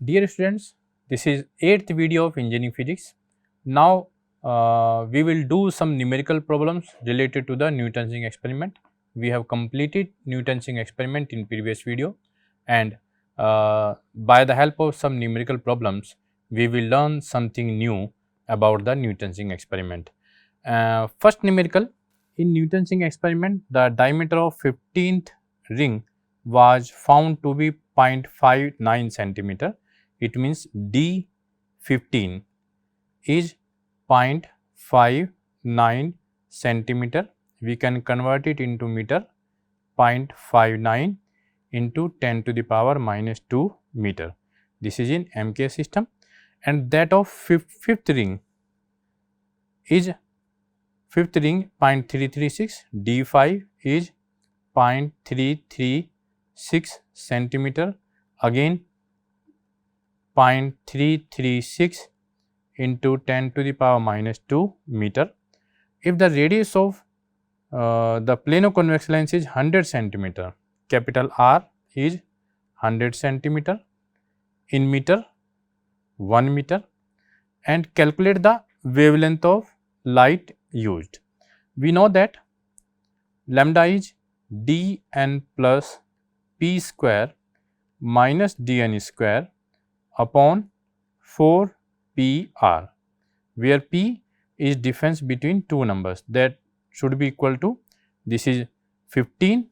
Dear students, this is 8th video of engineering physics. Now we will do some numerical problems related to the Newton's ring experiment. We have completed Newton's ring experiment in previous video, and by the help of some numerical problems, we will learn something new about the Newton's ring experiment. First numerical, in Newton's ring experiment, the diameter of 15th ring was found to be 0.59 centimeter. It means D15 is 0.59 centimeter. We can convert it into meter. 0.59 into 10 to the power minus 2 meter. This is in MK system, and that of fifth ring is 0.336. D5 is 0.336 centimeter. Again 0.336 into 10 to the power minus 2 meter. If the radius of the plano-convex lens is 100 centimeter, capital R is 100 centimeter, in meter 1 meter, and calculate the wavelength of light used. We know that lambda is dn plus p square minus dn square upon 4 PR, where P is difference between two numbers, that should be equal to, this is 15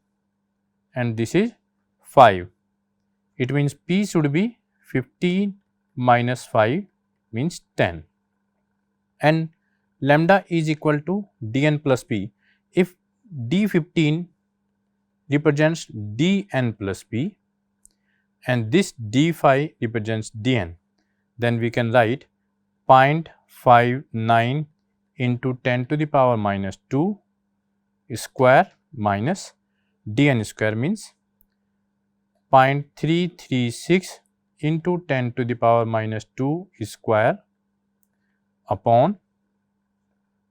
and this is 5. It means P should be 15 minus 5 means 10, and lambda is equal to dn plus P. If D15 represents dn plus P and this D5 represents dn, then we can write 0.59 into 10 to the power minus 2 square minus dn square means 0.336 into 10 to the power minus 2 square upon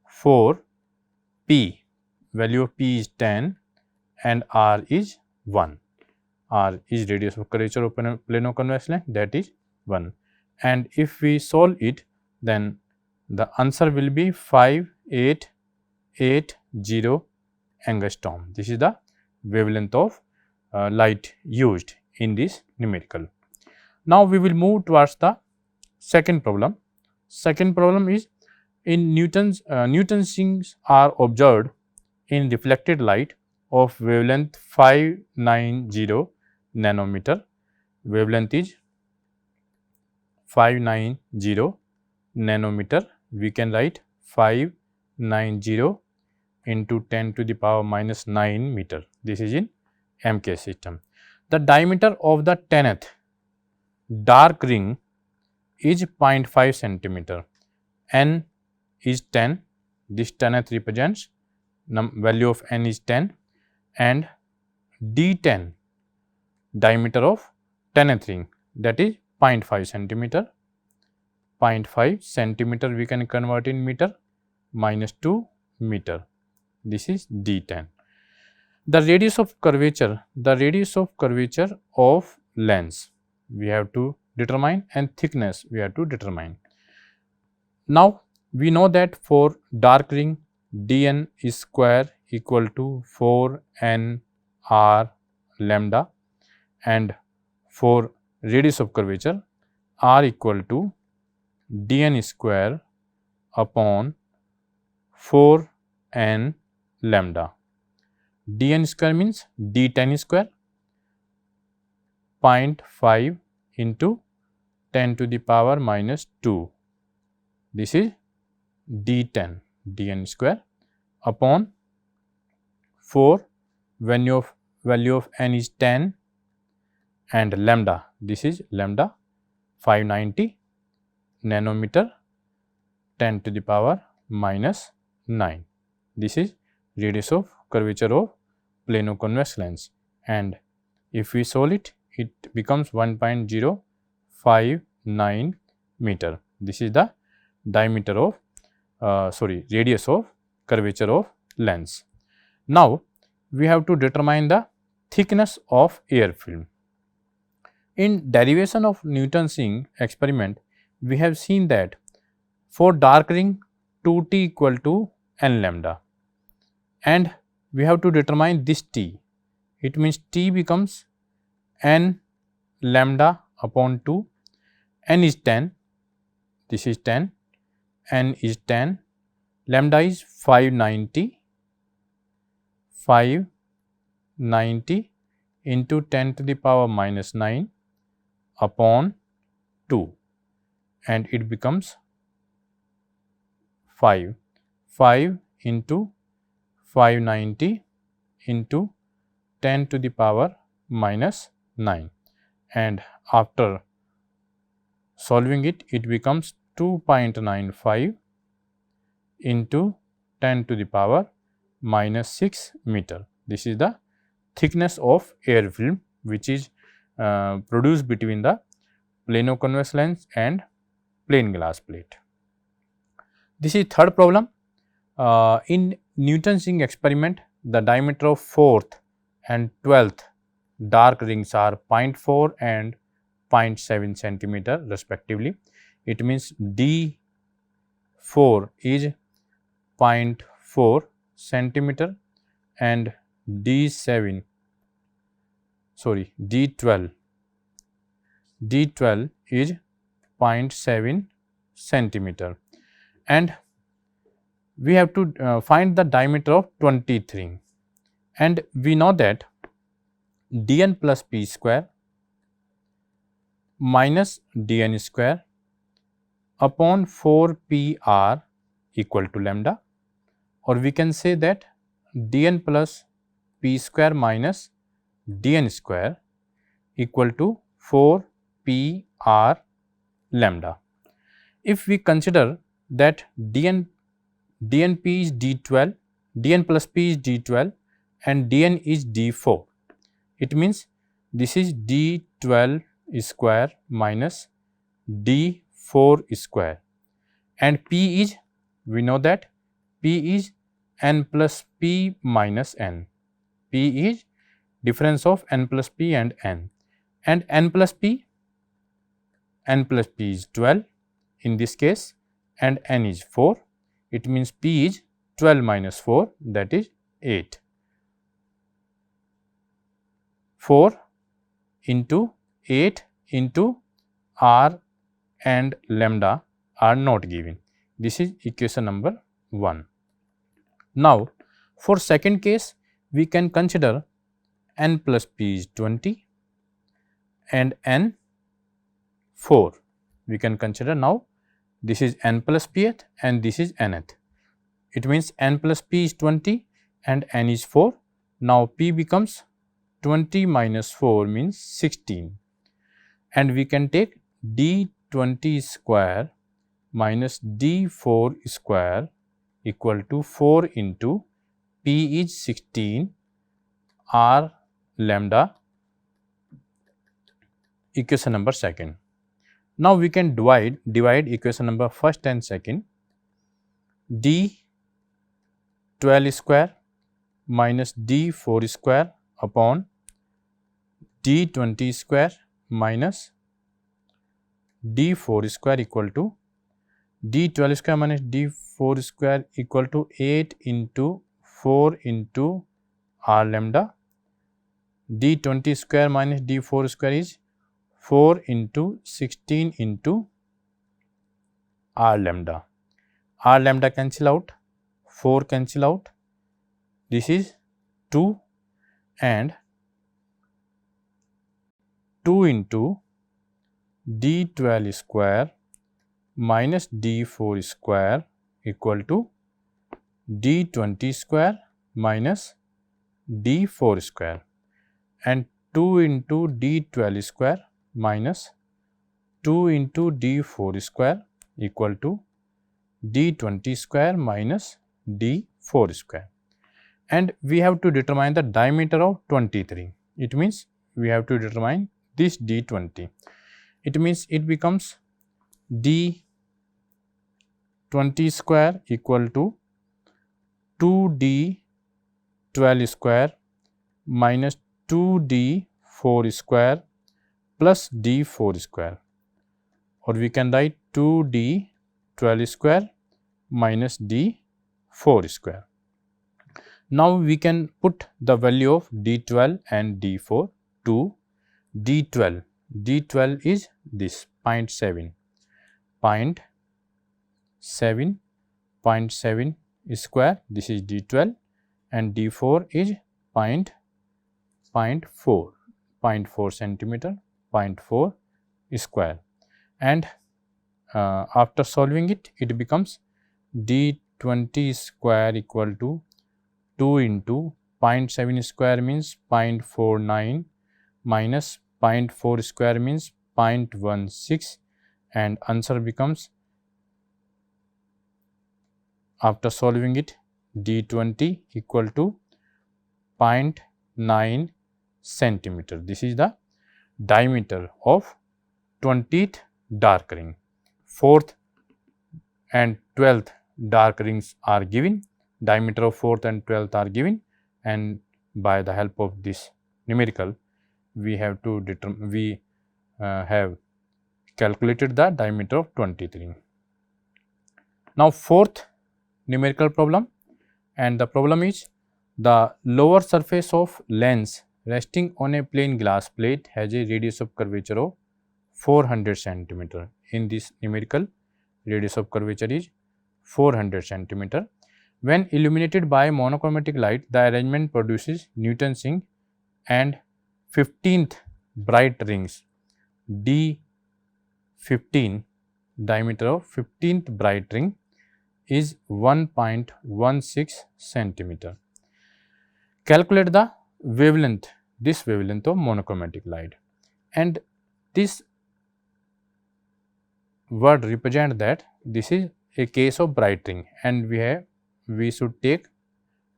4 P. Value of P is 10 and R is 1. R is radius of curvature of plano-convex lens, that is 1. And if we solve it, then the answer will be 5880 angstrom. This is the wavelength of light used in this numerical. Now we will move towards the second problem. Second problem is, in Newton's rings are observed in reflected light of wavelength 590 nanometer. Wavelength is 590 nanometer. We can write 590 into 10 to the power minus 9 meter. This is in MK system. The diameter of the 10th dark ring is 0.5 centimeter. N is 10. This 10th represents value of N is 10, and D10 diameter of 10th ring, that is 0.5 centimeter. 0.5 centimeter we can convert in meter, minus 2 meter. This is D10. The radius of curvature of lens we have to determine, and thickness we have to determine. Now we know that for dark ring dn is square equal to 4n r lambda, and for radius of curvature r equal to dn square upon 4n lambda. dn square means d10 square, 0.5 into 10 to the power minus 2. This is d10 dn square upon 4, value of n is 10, and lambda, this is lambda 590 nanometer 10 to the power minus 9. This is radius of curvature of plano-convex lens, and if we solve it, it becomes 1.059 meter. This is the diameter of radius of curvature of lens. Now we have to determine the thickness of air film. In derivation of Newton's experiment, we have seen that for dark ring 2t equal to n lambda, and we have to determine this t. It means t becomes n lambda upon 2, n is 10, this is 10, n is 10, lambda is 590 into 10 to the power minus 9 upon 2, and it becomes 5 into 590 into 10 to the power minus 9, and after solving it, it becomes 2.95 into 10 to the power minus 6 meter. This is the thickness of air film which is produced between the plano-convex lens and plane glass plate. This is third problem. In Newton's ring experiment, the diameter of 4th and 12th dark rings are 0.4 and 0.7 centimeter respectively. It means D4 is 0.4 centimeter and D12 is 0.7 centimeter, and we have to find the diameter of 20th ring, and we know that dn plus p square minus dn square upon 4 pr equal to lambda, or we can say that dn plus p square minus dn square equal to 4 pr lambda. If we consider that dnp is d12, dn plus p is d12 and dn is d4, it means this is d12 square minus d4 square, and p is, we know that p is n plus p minus n. P is difference of n plus p and n plus p is 12 in this case, and n is 4. It means p is 12 minus 4, that is 8. 4 into 8 into r and lambda are not given. This is equation number 1. Now, for second case, we can consider n plus p is 20 and n 4. We can consider now this is n plus pth and this is nth. It means n plus p is 20 and n is 4. Now, p becomes 20 minus 4 means 16, and we can take d20 square minus d4 square equal to 4 into p is 16 r lambda, equation number second. Now, we can divide equation number first and second. D12 square minus d4 square upon d20 square minus d4 square equal to d12 square minus d4 square equal to 8 into 4 into r lambda. d20 square minus d4 square is 4 into 16 into r lambda. R lambda cancel out, 4 cancel out, this is 2, and 2 into d12 square minus d4 square equal to d20 square minus d4 square, and 2 into d12 square minus 2 into d4 square equal to d20 square minus d4 square, and we have to determine the diameter of 23. It means we have to determine this d20. It means it becomes d20 square equal to 2d12 square minus 2d4 square plus d4 square, or we can write 2d12 square minus d4 square. Now we can put the value of d12 and d4 to d12. d12 is this 0.7, 0.7 square, this is d12, and d4 is 0.4 centimeter, 0.4 square, and after solving it, it becomes d20 square equal to 2 into 0.7 square means 0.49 minus 0.4 square means 0.16, and answer becomes, after solving it, d20 equal to 0.9 centimeter. This is the diameter of 20th dark ring. 4th and 12th dark rings are given, diameter of 4th and 12th are given, and by the help of this numerical we have to determine, have calculated the diameter of 20th ring. Now 4th numerical problem, and the problem is the lower surface of lens resting on a plain glass plate has a radius of curvature of 400 centimeter. In this numerical, radius of curvature is 400 centimeter. When illuminated by monochromatic light, the arrangement produces Newton's ring and 15th bright rings. D15, diameter of 15th bright ring is 1.16 centimeter. Calculate the wavelength, this wavelength of monochromatic light, and this word represent that this is a case of bright ring, and we should take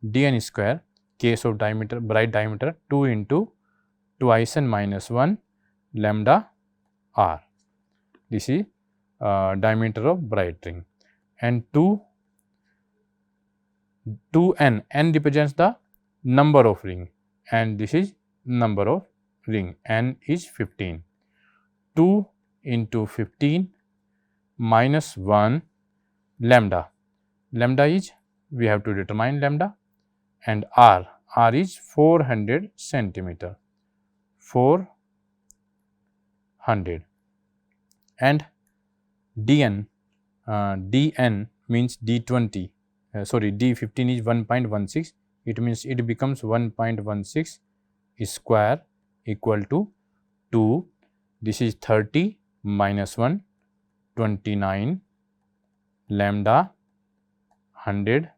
dn square, case of diameter, bright diameter 2 into twice n minus 1 lambda r. This is diameter of bright ring, and 2n, n represents the number of ring, and this is number of ring, n is 15. 2 into 15 minus 1 lambda, lambda is, we have to determine lambda, and r is 400 centimeter, 400, and dn, dn means d20, sorry, d15 is 1.16, it means it becomes 1.16 square equal to 2, this is 30 minus 1, 29 lambda 100,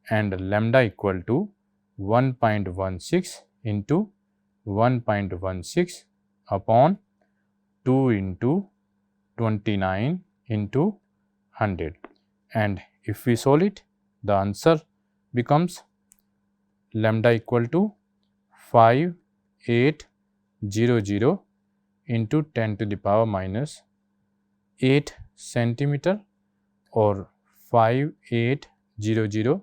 and lambda equal to 1.16 into 1.16 upon 2 into 29 into 100, and if we solve it, the answer becomes lambda equal to 5800 into 10 to the power minus 8 centimeter, or 5800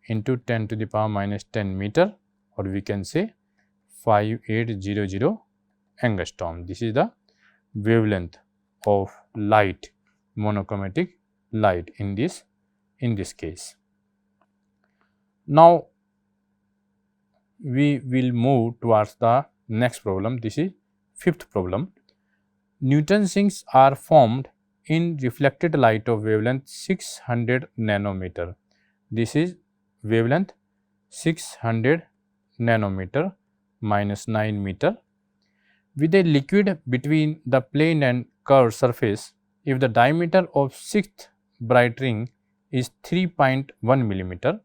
into 10 to the power minus 10 meter, or we can say 5800 angstrom. This is the wavelength of light, monochromatic light in this case. Now we will move towards the next problem. This is 5th problem. Newton's rings are formed in reflected light of wavelength 600 nanometer. This is wavelength 600 nanometer minus 9 meter with a liquid between the plane and curved surface. If the diameter of 6th bright ring is 3.1 millimeter,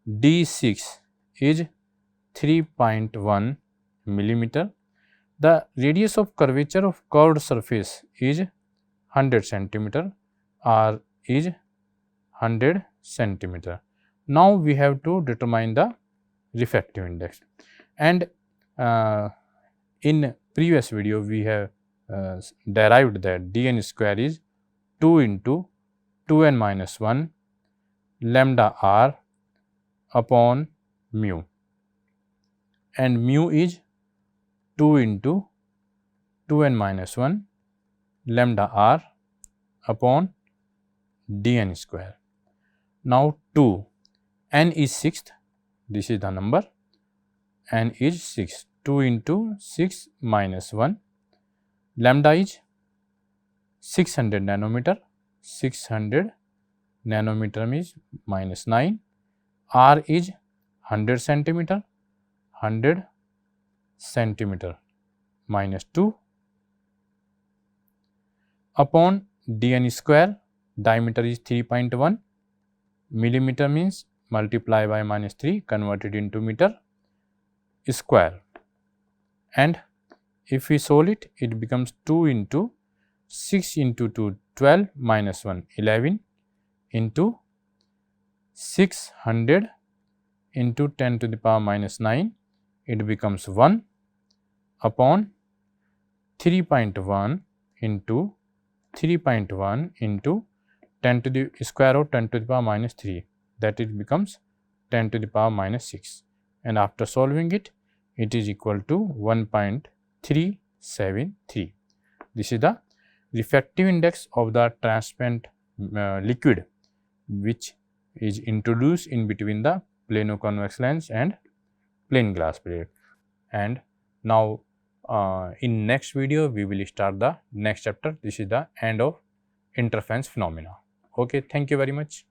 D6 is 3.1 millimeter, the radius of curvature of curved surface is 100 centimeter, R is 100 centimeter. Now we have to determine the refractive index, and in previous video we have derived that dn square is 2 into 2n minus 1 lambda r upon mu, and mu is 2 into 2n minus 1 lambda r upon dn square. Now 2, n is 6th, this is the number, n is 6, 2 into 6 minus 1, lambda is 600 nanometer, 600 nanometer means minus 9, r is 100 centimeter, 100 centimeter minus 2 upon dn square, diameter is 3.1 millimeter means multiply by minus 3 converted into meter square, and if we solve it, it becomes 2 into 6 into 2 12 minus 1 11 into 600 into 10 to the power minus 9, it becomes 1 upon 3.1 into 3.1 into 10 to the square root 10 to the power minus 3, that it becomes 10 to the power minus 6, and after solving it, it is equal to 1.373. This is the refractive index of the transparent liquid which is introduced in between the plano-convex lens and plain glass plate. And now in next video we will start the next chapter. This is the end of interference phenomena. Okay, thank you very much.